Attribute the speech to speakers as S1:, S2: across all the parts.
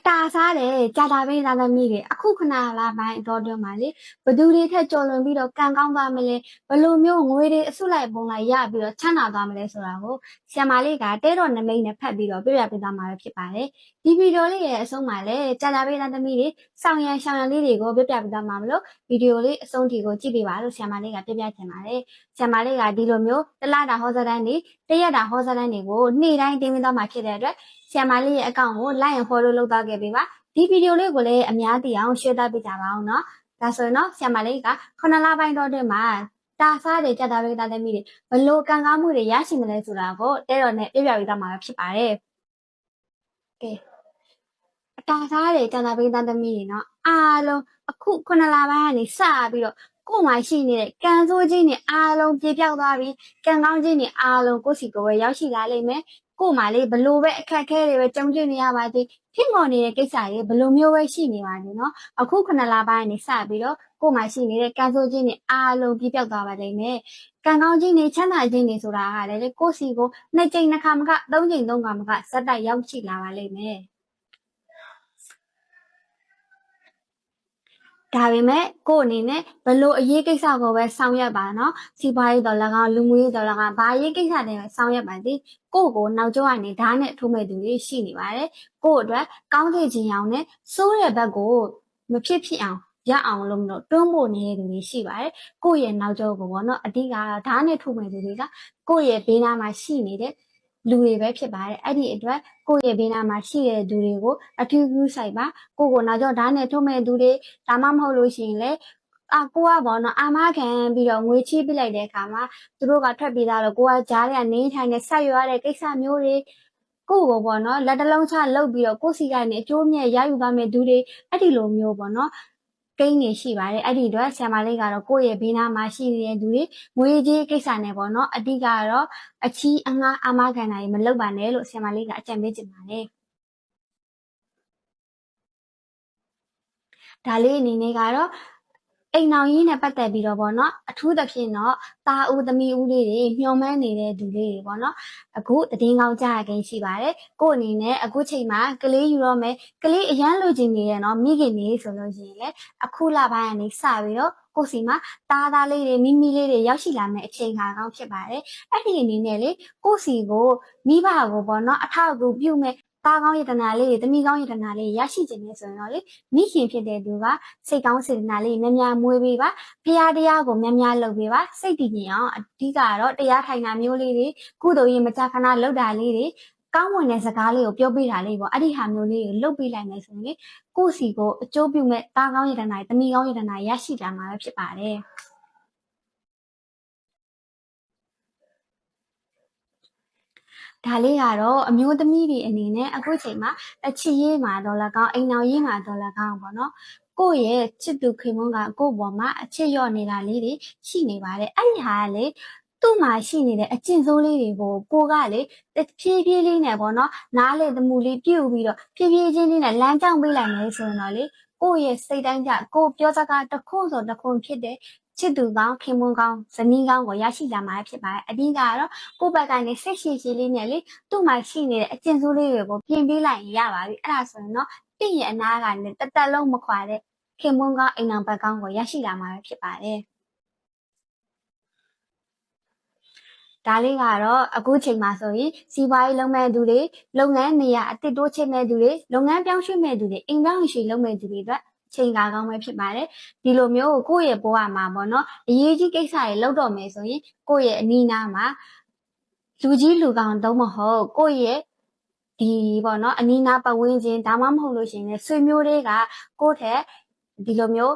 S1: တာစားတယ်ကြာတာပဲသားသမီးတွေအခုခဏလာပိုင်းအတော်တွင်းမှာလေဘသူတွေထက်ကြော်လွန်ပြီးတော့ကံကောင်းသွားမလဲဘလို့မျိုးငွေတွေအစုလိုက်ပုံလိုက်ရပြီးတော့ချမ်းသာသွားမလဲဆိုတာကိုဆ iam မလေးကတဲတော်နမိတ်နဲ့ဖတ်ပြီးတော့ပြပြပေးသွားမှာပဲဖြစ်ပါတယ်ဒီဗီဒီယိုလေးရဲ့အဆုံးမှာလည်းကြာတာပဲသားသမီးတွေစောင်ရံရှောင်ရံလေးတွေကိုပြပြပေးသွားမှာမလို့ဗီဒီယိုလေးအဆုံးထိကိုကြည့်ပေးပါလို့ဆ iam မလေးကပြပြချင်ပါတယ်ဆ iam မလေးကဒီလိုမျိုးတလားတာဟောစတန်းတွေတရက်တာဟောစတန်းတွေကိုနေ့တိုင်းတင်ပေးသွားမှာဖြစ်တဲ့အတွက်ဆ iam မလေးရဲ့အကောင့်ကို like and follow လုပ်သွားခဲ့ပေးပါဒီဗီဒီယိုလေးကိုလည်းအများသိအောင် share ပေးကြပါအောင်เนาะဒါဆိုရင်တော့ဆ iam မလေးက9လပိုင်းတော့တွင်မှာတာစားတွေကြက်သားပေးသားသမီးတွေဘလို့ကံကောင်းမှုတွေရရှိမလဲဆိုတာကိုတဲတော်နဲ့ပြပြပေးသွားမှာဖြစ်ပါတယ်ကဲတာစားတွေကြက်သားပေးသားသမီးတွေเนาะအားလုံးအခု9လပိုင်းကနေစပြီးတော့ကို့မှာရှိနေတဲ့ကံဆိုးခြင်းတွေအားလုံးပြေပြောက်သွားပြီးကံကောင်းခြင်းတွေအားလုံးကိုယ့်စီကိုယ်ပဲရောက်ရှိလာလိမ့်မယ်ကို့မှာလေဘလို့ပဲအခက်ခဲတွေပဲကြုံတွေ့နေရပါသေးဖြစ်ပေါ်နေတဲ့ကိစ္စတွေဘလို့မျိုးပဲရှိနေပါနေเนาะအခု9လပိုင်းကနေစပြီးတော့ကို့မှာရှိနေတဲ့ကံဆိုးခြင်းတွေအားလုံးပြေပြောက်သွားပါလိမ့်မယ်ကံကောင်းခြင်းတွေချမ်းသာခြင်းတွေဆိုတာကလည်းကိုယ့်စီကို2ကြိမ်2ခါမက3ကြိမ်3ခါမကဇက်တိုက်ရောက်ရှိလာပါလိမ့်မယ်ဒါပေမဲ့ကို့အနေနဲ့ဘလို့အရေးကိစ္စကိုပဲဆောင်ရွက်ပါเนาะစီးပွားရေးတော်၎င်းလူမှုရေးတော်၎င်းဘာရေးကိစ္စတွေပဲဆောင်ရွက်ပါသည်ကို့ကိုနောက်ကျောကနေဓာတ်နဲ့ထိုးမဲ့သူတွေရှိနေပါတယ်ကို့အတွက်ကောင်းတဲ့ခြင်းအောင်နဲ့စိုးတဲ့ဘက်ကိုမဖြစ်ဖြစ်အောင်ရအောင်လို့မလို့တွန်းဖို့နေတဲ့သူတွေရှိပါတယ်ကိုယ့်ရဲ့နောက်ကျောကိုပေါ့เนาะအဓိကတော့ဓာတ်နဲ့ထိုးမဲ့သူတွေကကိုယ့်ရဲ့ဘေးနားမှာရှိနေတဲ့လူတွေပဲဖြစ်ပါတယ်အဲ့ဒီအတွက်ကိုယ့်ရဲ့ဘေးနားမှာရှိတဲ့သူတွေကိုအထူးကူးဆိုင်ပါကိုနောက်ကျောဓာတ်နဲ့ထုံးမဲ့သူတွေဒါမှမဟုတ်လို့ရှိရင်လေကိုကပေါ့နော်အာမခံပြီးတော့ငွေချေးပစ်လိုက်တဲ့အခါမှာသူတို့ကထွက်ပြေးသွားတော့ကိုကကြားထဲကနေထိုင်နေဆက်ရွရတဲ့ကိစ္စမျိုးတွေကိုပေါ့နော်လက်တလုံးချလုတ်ပြီးတော့ကိုစီကနေအကျိုးမြတ်ရယူသွားမဲ့သူတွေအဲ့ဒီလိုမျိုးပေါ့နော်ကိန်းနေရှိပါတယ်အဲ့ဒီအတွက်ဆ iam မလေးကတော့ကိုယ့်ရဲ့ဘေးနားမှာရှိနေတဲ့သူတွေငွေကြေးကိစ္စနဲ့ပေါ့နော်အဓိကတော့အချီးအငှားအာမခံတာတွေမလုပ်ပါနဲ့လို့ဆ iam မလေးကအကြံပေးချင်ပါတယ်ဒါလေးအနေနဲ့ကတော့အိမ်အောင်ရေးနဲ့ပတ်သက်ပြီးတော့ပေါ့နော်အထူးသဖြင့်တော့ตาဦးသမီးဦးလေးတွေမျှော်မှန်းနေတဲ့သူလေးတွေပေါ့နော်အခုတည်င်းကောင်းကြားရခင်ရှိပါတယ်ကို့အနေနဲ့အခုချိန်မှာကလေးယူတော့မယ်ကလေးအရန်လိုချင်နေရနော်မိခင်နေဆိုလို့ရှိရင်လေအခုလပိုင်းကနေစပြီးတော့ကိုစီမှာသားလေးတွေမိမိလေးတွေရောက်ရှိလာမယ့်အချိန်ခါကောင်းဖြစ်ပါတယ်အဲ့ဒီအနေနဲ့လေကိုစီကိုမိဘကိုပေါ့နော်အထောက်အကူပြုမဲ့သားကောင်းယတနာလေးတွေသမီးကောင်းယတနာလေးရရှိခြင်းနဲ့ဆိုရင်တော့လေမိခင်ဖြစ်တဲ့သူကစိတ်ကောင်းစေတနာလေးများများမွေးပေးပါဖရာတရားကိုများများလုပ်ပေးပါစိတ်တည်ငြိမ်အောင်အဓိကတော့တရားထိုင်တာမျိုးလေးတွေကုသိုလ်ရေးမကြခဏလုပ်တာလေးတွေကောင်းမွန်တဲ့စကားလေးကိုပြောပေးတာလေးပေါ့အဲ့ဒီဟာမျိုးလေးကိုလုပ်ပေးလိုက်မယ်ဆိုရင်ကိုယ့်စီကိုအကျိုးပြုမဲ့သားကောင်းယတနာသမီးကောင်းယတနာရရှိလာမှာပဲဖြစ်ပါတယ်ဒါလေးကတော့အမျိုးသမီးတွေအနေနဲ့အခုချိန်မှာအချစ်ရေးမှာတော့၎င်းအိမ်အောင်ရေးမှာတော့၎င်းပေါ့နော်ကိုယ့်ရဲ့ချစ်သူခင်မွန်းကကိုယ့်ပေါ်မှာအချစ်လျော့နေတာလေးတွေရှိနေပါတယ်အဲ့ဒီဟာကလေသူ့မှာရှိနေတဲ့အကျင့်ဆိုးလေးတွေကိုကိုကလေဖြည်းဖြည်းလေးနဲ့ပေါ့နော်နားလေသမှုလေးပြုတ်ပြီးတော့ဖြည်းဖြည်းချင်းလေးနဲ့လမ်းကြောင်းပေးလိုက်မယ်ဆိုရင်တော့လေကိုယ့်ရဲ့စိတ်တိုင်းကြကိုပြောစကားတစ်ခုဆိုတစ်ခုဖြစ်တဲ့ချစ်သူကောင်းခင်မွန်းကောင်းဇနီးကောင်းကိုရရှိလာမှာဖြစ်ပါတယ်အဓိကတော့ကိုယ့်ဘက်ကနေစိတ်ရှိရှိလေးနဲ့လေသူ့မှာရှိနေတဲ့အကျင့်ဆိုးလေးတွေကိုပြင်ပေးလိုက်ရင်ရပါပြီအဲ့ဒါဆိုရင်တော့တင့်ရဲ့အနာကနေတသက်လုံးမခွာတဲ့ခင်မွန်းကောင်းအိမ်အောင်ဘက်ကောင်းကိုရရှိလာမှာဖြစ်ပါတယ်ဒါလေးကတော့အခုချိန်မှာဆိုရင်စီးပွားရေးလုပ်မဲ့သူတွေလုပ်ငန်းနေရာအသစ်တိုးချဲ့မဲ့သူတွေလုပ်ငန်းပြောင်းရွှေ့မဲ့သူတွေအိမ်ပြောင်းရွှေ့လုပ်မဲ့သူတွေအတွက်ချိန်ကာကောင်းပဲဖြစ်ပါတယ်ဒီလိုမျိုးကိုယ့်ရဲ့ဘဝမှာပေါ့နော်အရေးကြီးကိစ္စတွေလုပ်တော့မယ်ဆိုရင်ကိုယ့်ရဲ့အနီးနားမှာလူကြီးလူကောင်းတော့မဟုတ်ကိုယ့်ရဲ့ဒီပေါ့နော်အနီးနားပတ်ဝန်းကျင်ဒါမှမဟုတ်လို့ရှိရင်ဆွေမျိုးတွေကကိုယ့်ထက်ဒီလိုမျိုး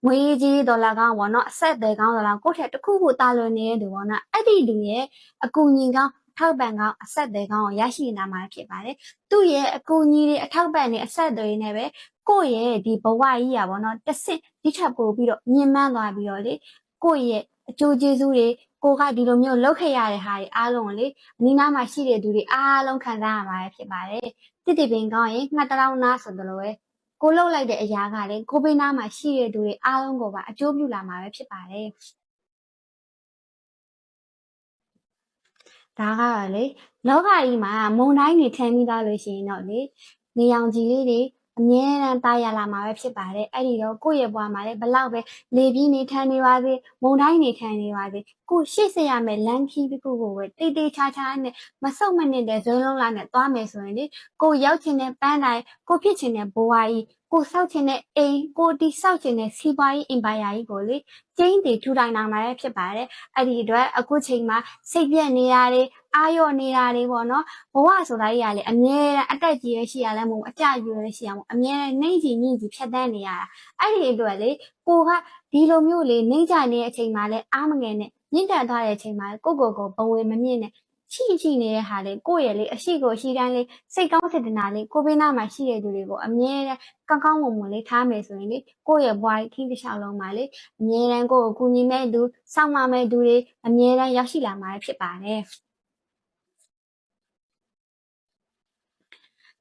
S1: ငွေကြီးဒေါ်လာကောင်းပေါ့နော်အဆက်အသွယ်ကောင်းဒေါ်လာကိုယ့်ထက်တစ်ခုခုတာလွန်နေတဲ့သူပေါ့နော်အဲ့ဒီလူရဲ့အကူအညီကောင်းထောက်ပံ့ကောင်းအဆက်အသွယ်ကောင်းကိုရရှိလာမှာဖြစ်ပါတယ်သူ့ရဲ့အကူအညီတွေအထောက်ပံ့တွေအဆက်အသွယ်တွေနဲ့ပဲကိုယ့်ရဲ့ဒီဘဝကြီးอ่ะပေါ့နော်တစ်ဆင့်ဒီထက်ပိုပြီးတော့မြင်မှန်းသွားပြီးတော့လေကိုယ့်ရဲ့အကျိုးကျေးဇူးတွေကိုကဒီလိုမျိုးလုပ်ခဲ့ရတဲ့ဟာတွေအားလုံးကိုလေအနီးနားမှာရှိတဲ့သူတွေအားလုံးခံစားရမှာဖြစ်ပါတယ်တစ်တပင်ကောင်းရင်ငှက်တရောင်းနာဆိုသလိုပဲကိုလှုပ်လိုက်တဲ့အရာကလေကိုဘေးနားမှာရှိတဲ့သူတွေအားလုံးကိုပါအကျိုးပြုလာမှာပဲဖြစ်ပါတယ်ဒါကတော့လေလောကကြီးမှာမုံတိုင်းတွေထမ်းပြီးသားလို့ရှိရင်တော့လေနေအောင်ကြီးလေးတွေ အမြဲတမ်းတာယာလာမှာပဲဖြစ်ပါတယ်အဲ့ဒီတော့ကိုယ့်ရဲ့ဘဝမှာလည်းဘလောက်ပဲလေပြင်းနေထန်နေပါစေမုန်တိုင်းနေထန်နေပါစေကိုရှေ့ဆက်ရမယ်လမ်းခီးတစ်ခုကိုပဲတိတ်တိတ်ချာချာနဲ့မဆုတ်မနစ်တဲ့ဇွန်းလုံးလာနဲ့သွားမယ်ဆိုရင်လေကိုရောက်ချင်တဲ့ပန်းတိုင်းကိုဖြစ်ချင်တဲ့ဘဝကြီးကိုဆောက်ချင်တဲ့အိမ်ကိုတီဆောက်ချင်တဲ့စီးပွားရေးအင်ပါယာကြီးကိုလေကျင်းတည်ထူထောင်နိုင်မှာဖြစ်ပါတယ်အဲ့ဒီအတွက်အခုချိန်မှာစိတ်ပြက်နေတာတွေအာရော့နေတာတွေပေါ့နော်ဘဝဆိုတာကြီးကလေအမြဲတမ်းအတက်ကြီးရရှိရလဲမဟုတ်အကြရွယ်ရရှိရမဟုတ်အမြဲတမ်းနှိမ့်ချီညှိချီဖြတ်တန်းနေရတာအဲ့ဒီအတွက်လေကိုကဒီလိုမျိုးလေနှိမ့်ချနေတဲ့အချိန်မှာလဲအားမငယ်နဲ့မြင့်တက်သွားတဲ့အချိန်မှာကိုဘဝင်မမြင့်နဲ့ရှိနေတဲ့ဟာလေကိုရဲ့လေအရှိကိုရှိတိုင်းလေစိတ်ကောင်းစေတနာလေကိုဘေးနားမှာရှိတဲ့သူတွေကိုအမြဲတမ်းကောင်းမွန်လေးထားမယ်ဆိုရင်လေကိုရဲ့ဘွားကြီးခင်းတစ်လျှောက်လုံးမှာလေအမြဲတမ်းကိုကူညီမဲ့သူစောင့်မမဲ့သူတွေအမြဲတမ်းရောက်ရှိလာမှာဖြစ်ပါတယ်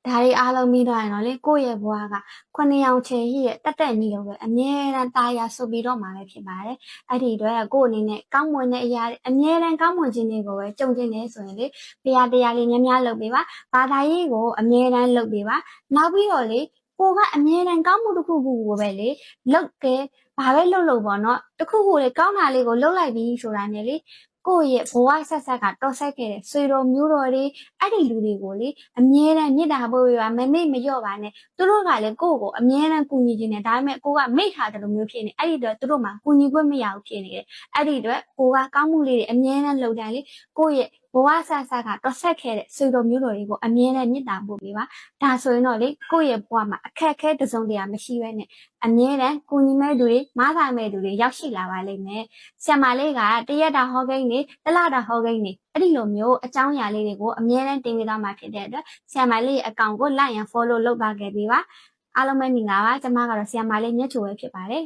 S1: ဒါတွေအားလုံးပြီးတော့ရင်တော့လေကိုယ့်ရဲ့ဘဝက9ရောင်ချယ်ရှိရဲ့တက်ညီလို့ပဲအမြဲတမ်းတာယာဆိုပြီးတော့မှာပဲဖြစ်ပါတယ်အဲ့ဒီအတွက်ကိုယ့်အနေနဲ့ကောင်းမွန်တဲ့အရာအမြဲတမ်းကောင်းမွန်ခြင်းတွေကိုပဲကြုံကျင်နေဆိုရင်လေတရားလေးများများလုပ်ပေးပါဘာသာရေးကိုအမြဲတမ်းလုပ်ပေးပါနောက်ပြီးတော့လေကိုကအမြဲတမ်းကောင်းမှုတစ်ခုခုကိုပဲလေလုပ်ကဲဘာပဲလုပ်ပေါ့နော်တခုခုလေကောင်းတာလေးကိုလုပ်လိုက်ပြီးဆိုတာနဲ့လေကိုယ့်ရဲ့ဘဝဆက်ဆက်ကတော်ဆက်ခဲ့တဲ့ဆွေတော်မျိုးတော်တွေအဲ့ဒီလူတွေကိုလေအမြဲတမ်းမြစ်တာပို့ရမမေ့မလျော့ပါနဲ့သူတို့ကလည်းကိုယ့်ကိုအမြဲတမ်းကူညီခြင်းနဲ့ဒါပေမဲ့ကိုကမိတ်ထားတယ်လို့မျိုးဖြစ်နေအဲ့ဒီတော့သူတို့မှကူညီခွင့်မရဘူးဖြစ်နေတယ်အဲ့ဒီတော့ကိုကကောင်းမှုလေးတွေအမြဲတမ်းလုပ်တိုင်းလေကိုယ့်ရဲ့ဘဝဆက်ဆက်ကတော်ဆက်ခဲ့တဲ့ဆွေတော်မျိုးတော်တွေကိုအမြဲတမ်းမြစ်တာပို့ပေးပါဒါဆိုရင်တော့လေကိုယ့်ရဲ့ဘဝမှာအခက်အခဲတစ်စုံတရာမရှိဘဲနဲ့အမြဲတမ်းကူညီမဲ့သူတွေမားထားမဲ့သူတွေရောက်ရှိလာပါလိမ့်မယ်ဆရာမလေးကတရက်တာဟောကိန်းနေတလတာဟောကိန်းနေအဲ့ဒီလိုမျိုးအကြောင်းအရာလေးတွေကိုအမြဲတမ်းတင်ပြသွားမှာဖြစ်တဲ့အတွက်ဆရာမလေးရဲ့အကောင့်ကို like and follow လုပ်ပါခဲ့ပေးပါအားလုံးပဲမင်္ဂလာပါကျွန်မကတော့ဆရာမလေးမြတ်ချိုပဲဖြစ်ပါတယ်